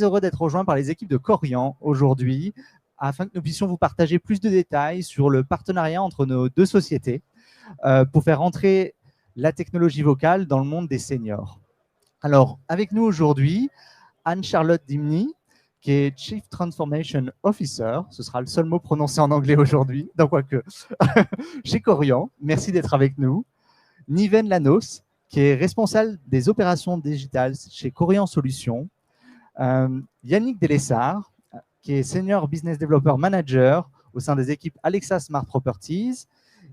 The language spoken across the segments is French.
heureux d'être rejoint par les équipes de Corian aujourd'hui afin que nous puissions vous partager plus de détails sur le partenariat entre nos deux sociétés pour faire entrer la technologie vocale dans le monde des seniors. Alors, avec nous aujourd'hui, Anne-Charlotte Dimny, qui est Chief Transformation Officer, ce sera le seul mot prononcé en anglais aujourd'hui, donc quoique, chez Corian. Merci d'être avec nous. Niven Lanos, qui est responsable des opérations digitales chez Corian Solutions. Yannick Delessard, qui est Senior Business Developer Manager au sein des équipes Alexa Smart Properties.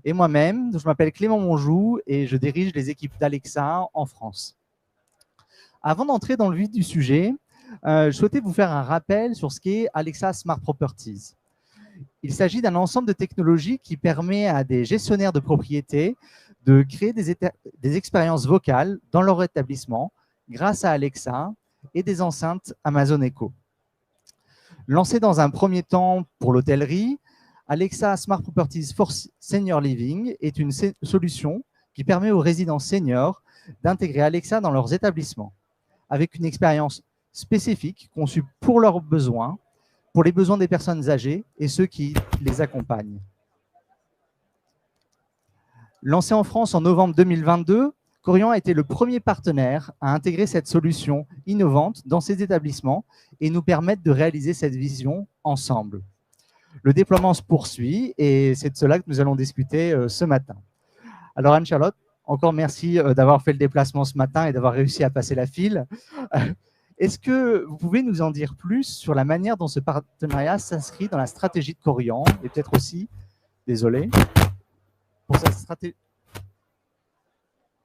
Et moi-même, je m'appelle Clément Monjou et je dirige les équipes d'Alexa en France. Avant d'entrer dans le vif du sujet, je souhaitais vous faire un rappel sur ce qu'est Alexa Smart Properties. Il s'agit d'un ensemble de technologies qui permet à des gestionnaires de propriétés de créer des expériences vocales dans leur établissement grâce à Alexa et des enceintes Amazon Echo. Lancé dans un premier temps pour l'hôtellerie, Alexa Smart Properties for Senior Living est une solution qui permet aux résidents seniors d'intégrer Alexa dans leurs établissements, avec une expérience spécifique conçue pour leurs besoins, pour les besoins des personnes âgées et ceux qui les accompagnent. Lancé en France en novembre 2022, Corian a été le premier partenaire à intégrer cette solution innovante dans ses établissements et nous permettre de réaliser cette vision ensemble. Le déploiement se poursuit et c'est de cela que nous allons discuter ce matin. Alors Anne-Charlotte, encore merci d'avoir fait le déplacement ce matin et d'avoir réussi à passer la file. Est-ce que vous pouvez nous en dire plus sur la manière dont ce partenariat s'inscrit dans la stratégie de Corian et peut-être aussi, désolé, pour sa stratégie.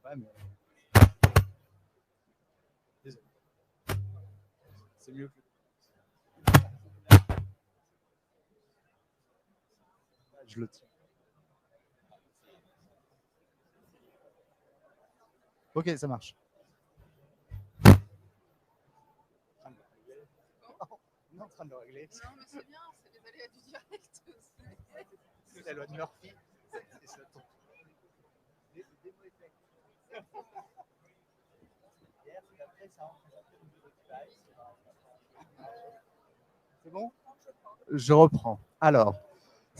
Ouais, mais... Désolé. C'est mieux que... Je le tiens. Ok, ça marche. On est en train de le régler. Non, mais c'est bien, c'est les aléas du direct. C'est la loi de Murphy. C'est bon? Je reprends. Alors,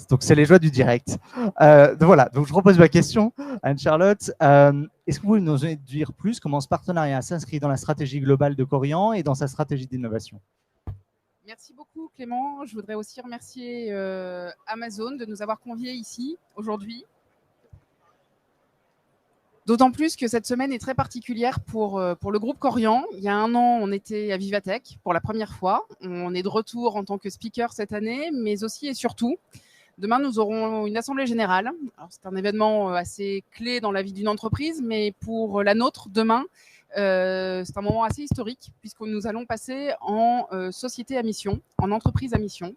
donc c'est les joies du direct. Voilà, donc je repose ma question, Anne-Charlotte. Est-ce que vous pouvez nous en dire plus comment ce partenariat s'inscrit dans la stratégie globale de Corian et dans sa stratégie d'innovation? Merci beaucoup Clément. Je voudrais aussi remercier Amazon de nous avoir conviés ici aujourd'hui. D'autant plus que cette semaine est très particulière pour le groupe Corian. Il y a un an, on était à Vivatech pour la première fois. On est de retour en tant que speaker cette année, mais aussi et surtout, demain, nous aurons une assemblée générale. C'est un événement assez clé dans la vie d'une entreprise, mais pour la nôtre, demain, c'est un moment assez historique puisque nous allons passer en société à mission, en entreprise à mission.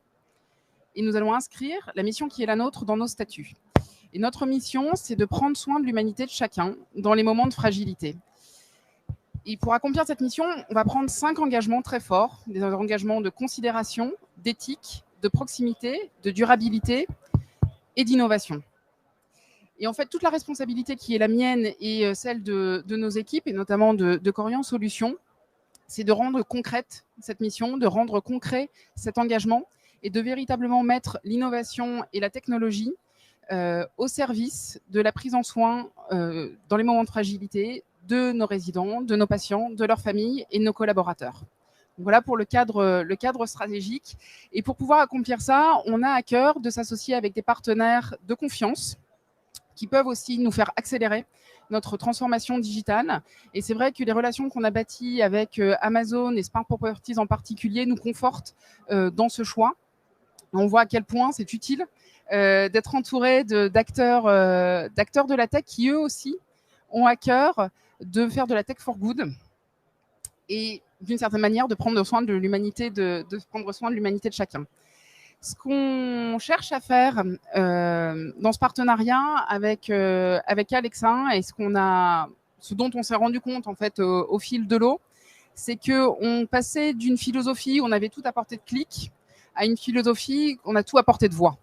Et nous allons inscrire la mission qui est la nôtre dans nos statuts. Et notre mission, c'est de prendre soin de l'humanité de chacun dans les moments de fragilité. Et pour accomplir cette mission, on va prendre 5 engagements très forts, des engagements de considération, d'éthique, de proximité, de durabilité et d'innovation. Et en fait, toute la responsabilité qui est la mienne et celle de nos équipes, et notamment de Corian Solutions, c'est de rendre concrète cette mission, de rendre concret cet engagement et de véritablement mettre l'innovation et la technologie au service de la prise en soin dans les moments de fragilité de nos résidents, de nos patients, de leurs familles et de nos collaborateurs. Voilà pour le cadre stratégique. Et pour pouvoir accomplir ça, on a à cœur de s'associer avec des partenaires de confiance qui peuvent aussi nous faire accélérer notre transformation digitale. Et c'est vrai que les relations qu'on a bâties avec Amazon et Smart Properties en particulier nous confortent dans ce choix. On voit à quel point c'est utile d'être entouré d'acteurs de la tech qui, eux aussi, ont à cœur de faire de la tech for good et d'une certaine manière de prendre soin de l'humanité, de prendre soin de l'humanité de chacun. Ce qu'on cherche à faire dans ce partenariat avec Alexa et ce dont on s'est rendu compte en fait au fil de l'eau, c'est qu'on passait d'une philosophie où on avait tout à portée de clic à une philosophie où on a tout à portée de voix.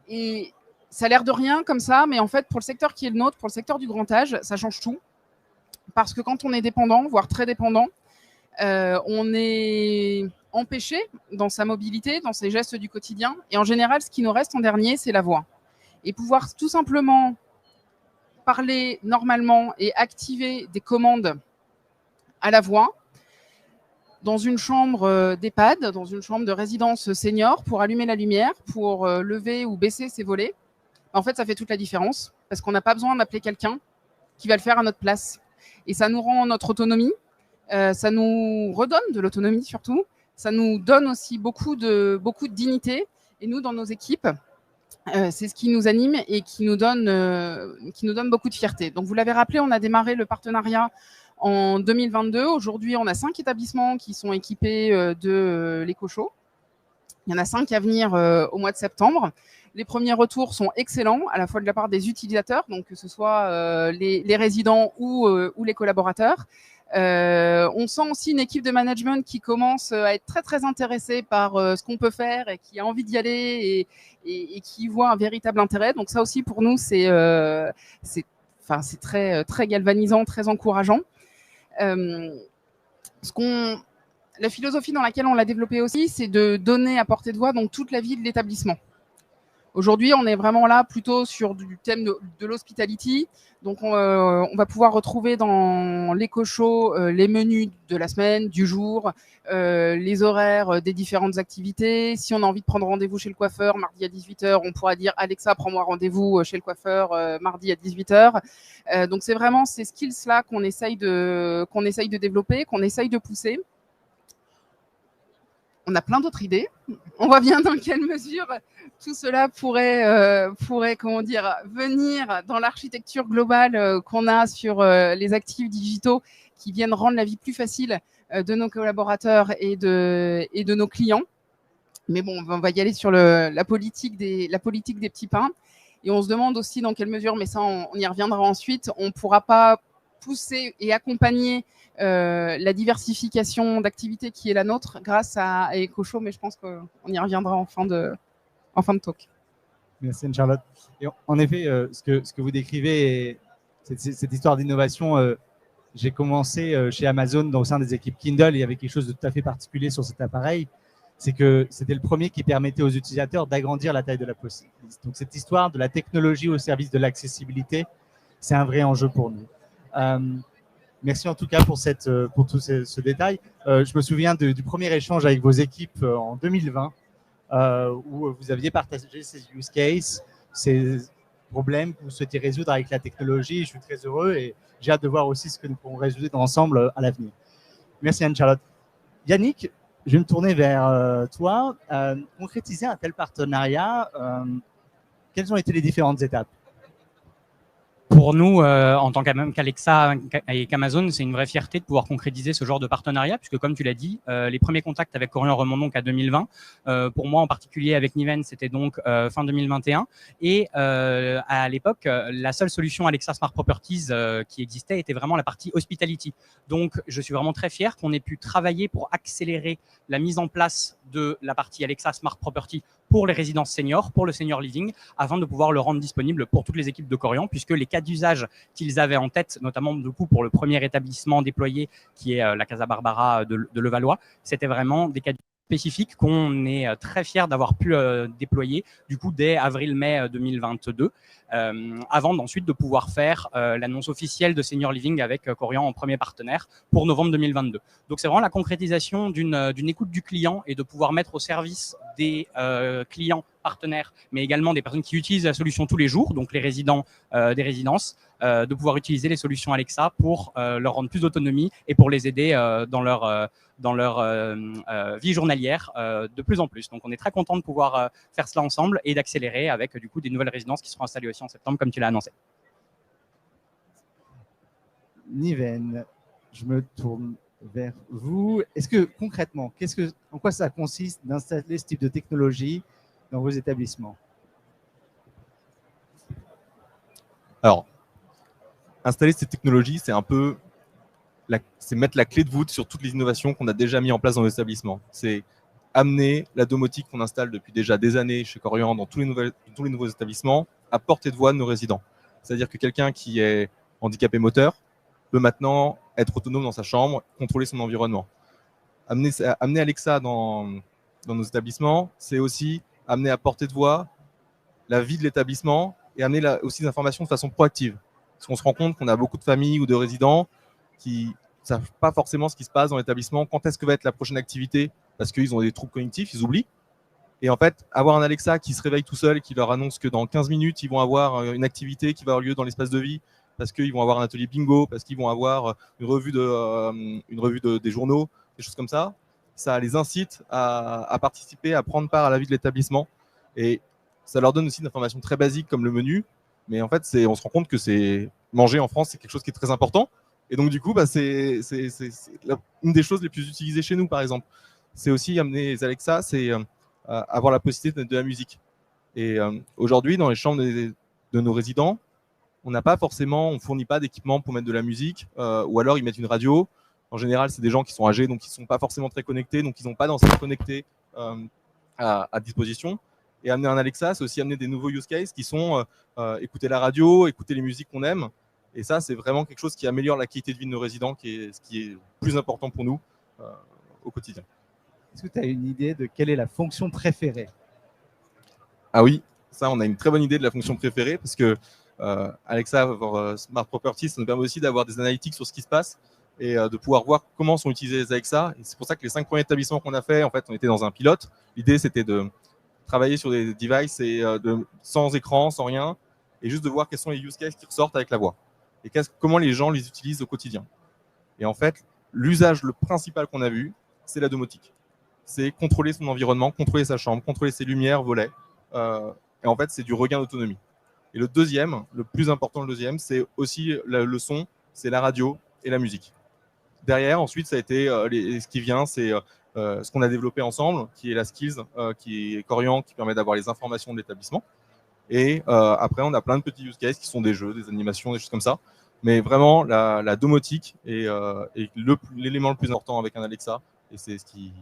Et ça a l'air de rien comme ça, mais en fait, pour le secteur qui est le nôtre, pour le secteur du grand âge, ça change tout. Parce que quand on est dépendant, voire très dépendant, On est empêché dans sa mobilité, dans ses gestes du quotidien. Et en général, ce qui nous reste en dernier, c'est la voix. Et pouvoir tout simplement parler normalement et activer des commandes à la voix dans une chambre d'EHPAD, dans une chambre de résidence senior, pour allumer la lumière, pour lever ou baisser ses volets. En fait, ça fait toute la différence parce qu'on n'a pas besoin d'appeler quelqu'un qui va le faire à notre place. Et ça nous rend notre autonomie, ça nous redonne de l'autonomie surtout, ça nous donne aussi beaucoup de dignité. Et nous, dans nos équipes, c'est ce qui nous anime et qui nous donne beaucoup de fierté. Donc, vous l'avez rappelé, on a démarré le partenariat en 2022. Aujourd'hui, on a 5 établissements qui sont équipés de l'EcoShow. Il y en a 5 à venir au mois de septembre. Les premiers retours sont excellents, à la fois de la part des utilisateurs, donc que ce soit les résidents ou les collaborateurs. On sent aussi une équipe de management qui commence à être très très intéressée par ce qu'on peut faire et qui a envie d'y aller et qui voit un véritable intérêt. Donc ça aussi pour nous c'est très très galvanisant, très encourageant. La philosophie dans laquelle on l'a développé aussi, c'est de donner à portée de voix donc toute la vie de l'établissement. Aujourd'hui, on est vraiment là plutôt sur du thème de l'hospitality. Donc, on va pouvoir retrouver dans l'EcoShow les menus de la semaine, du jour, les horaires des différentes activités. Si on a envie de prendre rendez-vous chez le coiffeur mardi à 18h, on pourra dire « Alexa, prends-moi rendez-vous chez le coiffeur mardi à 18h ». Donc, c'est vraiment ces skills-là qu'on essaye de développer, qu'on essaye de pousser. On a plein d'autres idées. On voit bien dans quelle mesure tout cela pourrait venir dans l'architecture globale qu'on a sur les actifs digitaux qui viennent rendre la vie plus facile de nos collaborateurs et de nos clients. Mais bon, on va y aller sur la politique des petits pains. Et on se demande aussi dans quelle mesure, mais ça on y reviendra ensuite, on ne pourra pas pousser et accompagner la diversification d'activités qui est la nôtre grâce à EcoShow, mais je pense qu'on y reviendra en fin de talk. Merci Anne-Charlotte. Et en effet, ce que vous décrivez, cette histoire d'innovation, j'ai commencé chez Amazon au sein des équipes Kindle, et il y avait quelque chose de tout à fait particulier sur cet appareil, c'est que c'était le premier qui permettait aux utilisateurs d'agrandir la taille de la post-it. Donc cette histoire de la technologie au service de l'accessibilité, c'est un vrai enjeu pour nous. Merci en tout cas pour tout ce détail. Je me souviens du premier échange avec vos équipes en 2020, où vous aviez partagé ces use cases, ces problèmes que vous souhaitiez résoudre avec la technologie. Je suis très heureux et j'ai hâte de voir aussi ce que nous pourrons résoudre ensemble à l'avenir. Merci Anne-Charlotte. Yannick, je vais me tourner vers toi. Concrétiser un tel partenariat, quelles ont été les différentes étapes ? Pour nous, en tant qu'Alexa et qu'Amazon, c'est une vraie fierté de pouvoir concrétiser ce genre de partenariat, puisque comme tu l'as dit, les premiers contacts avec Corian remontent donc à 2020. Pour moi en particulier avec Niven, c'était donc fin 2021. Et à l'époque, la seule solution Alexa Smart Properties qui existait était vraiment la partie hospitality. Donc je suis vraiment très fier qu'on ait pu travailler pour accélérer la mise en place de la partie Alexa Smart Property pour les résidences seniors, pour le senior living, afin de pouvoir le rendre disponible pour toutes les équipes de Corian, puisque les cas d'usage qu'ils avaient en tête, notamment du coup pour le premier établissement déployé, qui est la Casa Barbara de Levallois, c'était vraiment des cas spécifiques qu'on est très fiers d'avoir pu déployer du coup dès avril-mai 2022, avant ensuite de pouvoir faire l'annonce officielle de Senior Living avec Corian en premier partenaire pour novembre 2022. Donc c'est vraiment la concrétisation d'une écoute du client et de pouvoir mettre au service des clients partenaires, mais également des personnes qui utilisent la solution tous les jours, donc les résidents des résidences, de pouvoir utiliser les solutions Alexa pour leur rendre plus d'autonomie et pour les aider dans leur vie journalière de plus en plus. Donc on est très content de pouvoir faire cela ensemble et d'accélérer avec du coup des nouvelles résidences qui seront installées aussi en septembre comme tu l'as annoncé. Niven, je me tourne vers vous. Est-ce que concrètement, en quoi ça consiste d'installer ce type de technologie dans vos établissements? Alors, installer ces technologies, c'est un peu c'est mettre la clé de voûte sur toutes les innovations qu'on a déjà mis en place dans nos établissements. C'est amener la domotique qu'on installe depuis déjà des années chez Corian dans tous les nouveaux établissements à portée de voix de nos résidents. C'est-à-dire que quelqu'un qui est handicapé moteur peut maintenant être autonome dans sa chambre, contrôler son environnement. amener Alexa dans nos établissements, c'est aussi amener à portée de voix la vie de l'établissement et amener aussi des informations de façon proactive. Parce qu'on se rend compte qu'on a beaucoup de familles ou de résidents qui ne savent pas forcément ce qui se passe dans l'établissement, quand est-ce que va être la prochaine activité, parce qu'ils ont des troubles cognitifs, ils oublient. Et en fait, avoir un Alexa qui se réveille tout seul et qui leur annonce que dans 15 minutes, ils vont avoir une activité qui va avoir lieu dans l'espace de vie, parce qu'ils vont avoir un atelier bingo, parce qu'ils vont avoir une revue des journaux, des choses comme ça, ça les incite à participer, à prendre part à la vie de l'établissement. Et ça leur donne aussi une information très basique comme le menu. Mais en fait, on se rend compte que manger en France, c'est quelque chose qui est très important. Et donc, du coup, c'est une des choses les plus utilisées chez nous, par exemple. C'est aussi amener les Alexa, c'est avoir la possibilité de mettre de la musique. Et aujourd'hui, dans les chambres de nos résidents, on ne fournit pas d'équipement pour mettre de la musique, ou alors ils mettent une radio. En général, c'est des gens qui sont âgés, donc ils ne sont pas forcément très connectés, donc ils n'ont pas d'enceinte connectée à disposition. Et amener un Alexa, c'est aussi amener des nouveaux use cases qui sont écouter la radio, écouter les musiques qu'on aime. Et ça, c'est vraiment quelque chose qui améliore la qualité de vie de nos résidents, ce qui est plus important pour nous au quotidien. Est-ce que tu as une idée de quelle est la fonction préférée? Ah oui, ça, on a une très bonne idée de la fonction préférée parce que Alexa Smart Property, ça nous permet aussi d'avoir des analytiques sur ce qui se passe et de pouvoir voir comment sont utilisés les Alexa. Et c'est pour ça que les 5 premiers établissements qu'on a fait, en fait, on était dans un pilote. L'idée, c'était de travailler sur des devices et sans écran, sans rien, et juste de voir quels sont les use cases qui ressortent avec la voix et comment les gens les utilisent au quotidien. Et en fait, l'usage le principal qu'on a vu, c'est la domotique. C'est contrôler son environnement, contrôler sa chambre, contrôler ses lumières, volets. Et en fait, c'est du regain d'autonomie. Et le deuxième, le plus important, c'est aussi le son, c'est la radio et la musique. Derrière, ensuite, ça a été ce qui vient, c'est ce qu'on a développé ensemble, qui est la Skills, qui est Corian, qui permet d'avoir les informations de l'établissement. Et après, on a plein de petits use cases qui sont des jeux, des animations, des choses comme ça. Mais vraiment, la domotique est l'élément le plus important avec un Alexa. Et c'est ce qui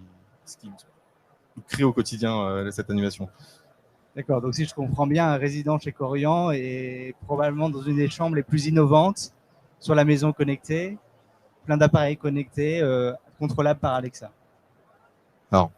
crée au quotidien cette animation. D'accord, donc si je comprends bien, un résident chez Corian est probablement dans une des chambres les plus innovantes sur la maison connectée, plein d'appareils connectés, contrôlables par Alexa. Alors,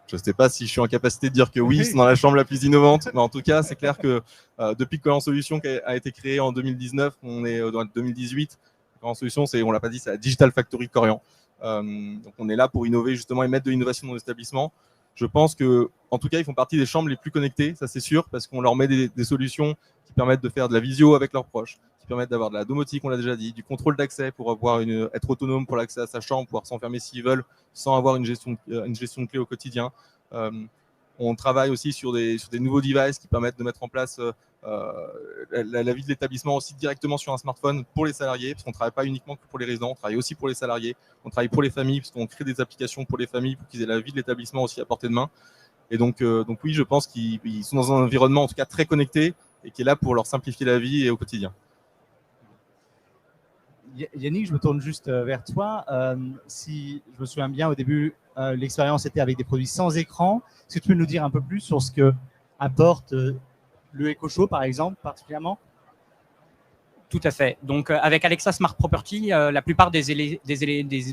je ne sais pas si je suis en capacité de dire que oui, c'est dans la chambre la plus innovante, mais en tout cas, c'est clair que depuis que Corian Solutions a été créé en 2019, on est dans 2018. Corian Solutions, on ne l'a pas dit, c'est la Digital Factory Corian. Donc on est là pour innover justement et mettre de l'innovation dans l'établissement. Je pense que, en tout cas, ils font partie des chambres les plus connectées, ça c'est sûr, parce qu'on leur met des solutions qui permettent de faire de la visio avec leurs proches, qui permettent d'avoir de la domotique, on l'a déjà dit, du contrôle d'accès pour être autonome pour l'accès à sa chambre, pouvoir s'enfermer s'ils veulent, sans avoir une gestion de clé au quotidien. On travaille aussi sur des nouveaux devices qui permettent de mettre en place la vie de l'établissement aussi directement sur un smartphone pour les salariés, parce qu'on ne travaille pas uniquement que pour les résidents, on travaille aussi pour les salariés, on travaille pour les familles, parce qu'on crée des applications pour les familles pour qu'ils aient la vie de l'établissement aussi à portée de main. Et donc oui, je pense qu'ils sont dans un environnement en tout cas très connecté et qui est là pour leur simplifier la vie et au quotidien. Yannick, je me tourne juste vers toi. Si je me souviens bien, au début, l'expérience était avec des produits sans écran. Est-ce que tu peux nous dire un peu plus sur ce que apporte le EcoShow, par exemple, particulièrement? Tout à fait. Donc, avec Alexa Smart Property, la plupart des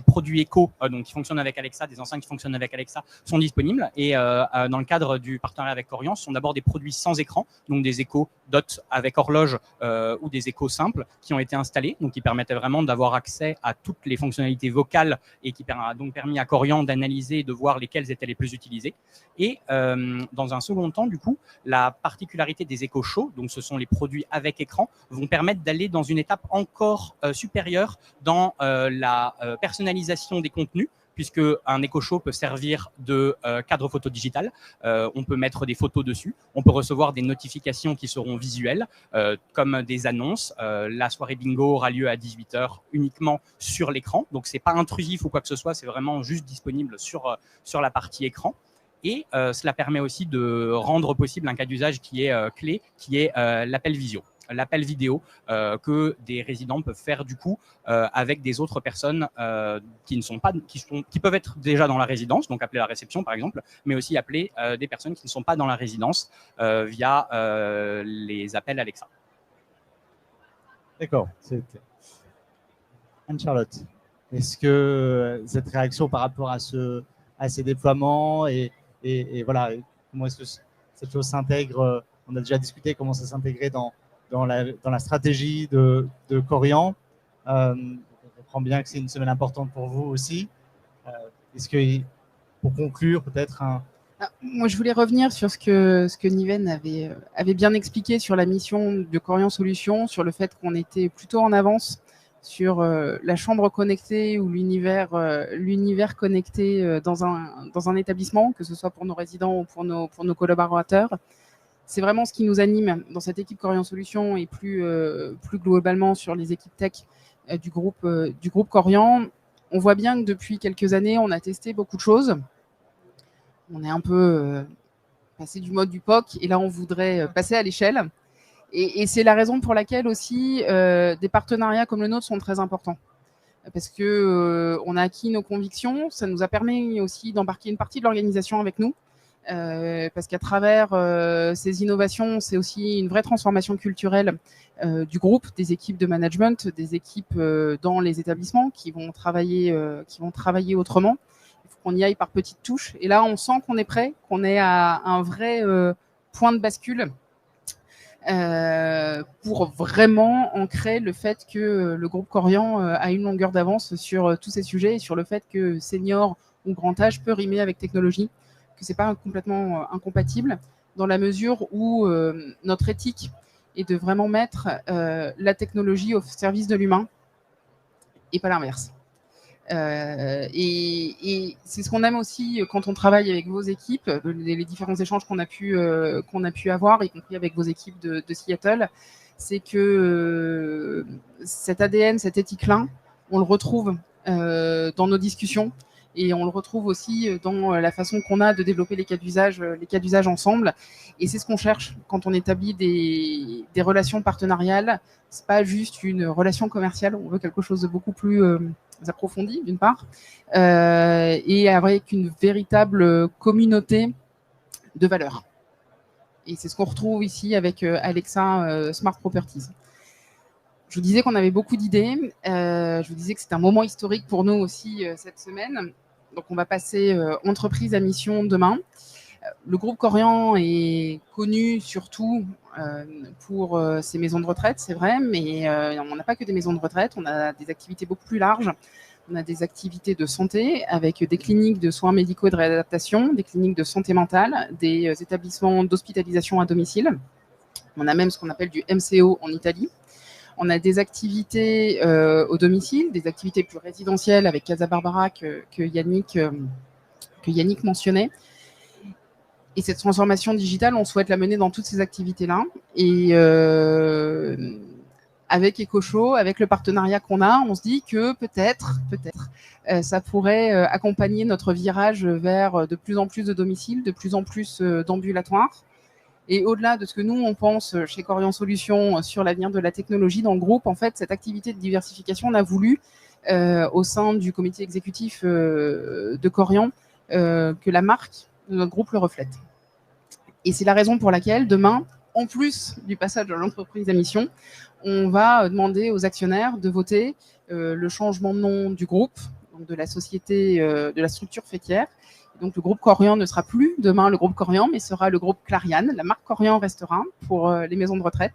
produits éco donc, qui fonctionnent avec Alexa, des enceintes qui fonctionnent avec Alexa, sont disponibles. Et dans le cadre du partenariat avec Corian, ce sont d'abord des produits sans écran, donc des échos DOT avec horloge ou des échos simples qui ont été installés, donc qui permettaient vraiment d'avoir accès à toutes les fonctionnalités vocales et qui a donc permis à Corian d'analyser et de voir lesquelles étaient les plus utilisées. Et dans un second temps, du coup, la particularité des EcoShow, donc ce sont les produits avec écran, vont permettre d'aller dans une étape encore supérieure dans la personnalisation des contenus, puisque un EcoShow peut servir de cadre photo digital. On peut mettre des photos dessus. On peut recevoir des notifications qui seront visuelles, comme des annonces. La soirée bingo aura lieu à 18h uniquement sur l'écran. Donc, ce n'est pas intrusif ou quoi que ce soit. C'est vraiment juste disponible sur la partie écran. Et cela permet aussi de rendre possible un cas d'usage qui est clé, qui est l'appel vidéo que des résidents peuvent faire du coup avec des autres personnes qui peuvent être déjà dans la résidence, donc appeler la réception par exemple, mais aussi appeler des personnes qui ne sont pas dans la résidence via les appels Alexa. D'accord. Anne-Charlotte. Est-ce que cette réaction par rapport à ces déploiements et voilà, comment est-ce que cette chose s'intègre, on a déjà discuté comment ça s'intégrait dans la stratégie de Corian. On comprend bien que c'est une semaine importante pour vous aussi. Est-ce que, pour conclure, peut-être Moi, je voulais revenir sur ce que Niven avait bien expliqué sur la mission de Corian Solutions, sur le fait qu'on était plutôt en avance sur la chambre connectée ou l'univers connecté dans un établissement, que ce soit pour nos résidents ou pour nos collaborateurs. C'est vraiment ce qui nous anime dans cette équipe Corian Solutions et plus globalement sur les équipes tech du groupe Corian. On voit bien que depuis quelques années, on a testé beaucoup de choses. On est un peu passé du mode du POC et là, on voudrait passer à l'échelle. Et c'est la raison pour laquelle aussi des partenariats comme le nôtre sont très importants. Parce que on a acquis nos convictions, ça nous a permis aussi d'embarquer une partie de l'organisation avec nous. Parce qu'à travers ces innovations, c'est aussi une vraie transformation culturelle du groupe, des équipes de management, des équipes dans les établissements qui vont travailler autrement. Il faut qu'on y aille par petites touches. Et là, on sent qu'on est prêt, qu'on est à un vrai point de bascule pour vraiment ancrer le fait que le groupe Corian a une longueur d'avance sur tous ces sujets et sur le fait que senior ou grand âge peut rimer avec technologie, que c'est pas complètement incompatible dans la mesure où notre éthique est de vraiment mettre la technologie au service de l'humain et pas l'inverse. Et c'est ce qu'on aime aussi quand on travaille avec vos équipes, les différents échanges qu'on a pu avoir, y compris avec vos équipes de Seattle, c'est que cet ADN, cette éthique-là, on le retrouve dans nos discussions et on le retrouve aussi dans la façon qu'on a de développer les cas d'usage ensemble. Et c'est ce qu'on cherche quand on établit des relations partenariales. C'est pas juste une relation commerciale, on veut quelque chose de beaucoup plus approfondi d'une part, et avec une véritable communauté de valeurs. Et c'est ce qu'on retrouve ici avec Alexa Smart Properties. Je vous disais qu'on avait beaucoup d'idées. Je vous disais que c'était un moment historique pour nous aussi cette semaine. Donc on va passer entreprise à mission demain. Le groupe Corian est connu surtout pour ses maisons de retraite, c'est vrai, mais on n'a pas que des maisons de retraite, on a des activités beaucoup plus larges. On a des activités de santé avec des cliniques de soins médicaux et de réadaptation, des cliniques de santé mentale, des établissements d'hospitalisation à domicile. On a même ce qu'on appelle du MCO en Italie. On a des activités au domicile, des activités plus résidentielles avec Casa Barbara que Yannick mentionnait. Et cette transformation digitale, on souhaite la mener dans toutes ces activités-là. Et avec EcoShow, avec le partenariat qu'on a, on se dit que peut-être, ça pourrait accompagner notre virage vers de plus en plus de domiciles, de plus en plus d'ambulatoires. Et au-delà de ce que nous, on pense chez Corian Solutions sur l'avenir de la technologie dans le groupe, en fait, cette activité de diversification, on a voulu, au sein du comité exécutif de Corian, que la marque de notre groupe le reflète. Et c'est la raison pour laquelle, demain, en plus du passage de l'entreprise à mission, on va demander aux actionnaires de voter le changement de nom du groupe, donc de la société, de la structure faîtière. Donc le groupe Corian ne sera plus demain le groupe Corian, mais sera le groupe Clariane. La marque Corian restera pour les maisons de retraite.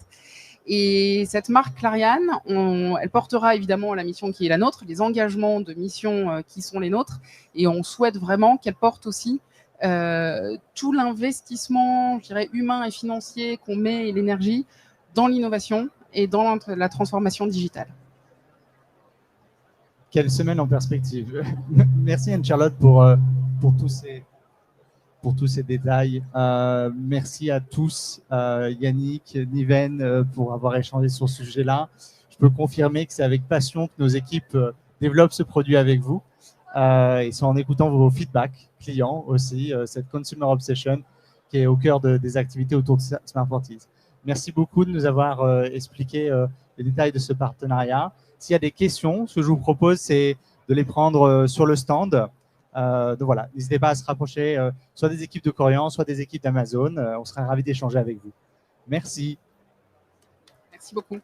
Et cette marque Clariane, elle portera évidemment la mission qui est la nôtre, les engagements de mission qui sont les nôtres. Et on souhaite vraiment qu'elle porte aussi tout l'investissement, je dirais, humain et financier qu'on met et l'énergie dans l'innovation et dans la transformation digitale. Quelle semaine en perspective. Merci Anne-Charlotte pour tous ces détails. Merci à tous, Yannick, Niven, pour avoir échangé sur ce sujet-là. Je peux confirmer que c'est avec passion que nos équipes développent ce produit avec vous. Et c'est en écoutant vos feedbacks clients aussi, cette Consumer Obsession qui est au cœur des activités autour de Smart Properties. Merci beaucoup de nous avoir expliqué les détails de ce partenariat. S'il y a des questions, ce que je vous propose, c'est de les prendre sur le stand. Donc voilà, n'hésitez pas à se rapprocher soit des équipes de Corian, soit des équipes d'Amazon. On serait ravis d'échanger avec vous. Merci. Merci beaucoup.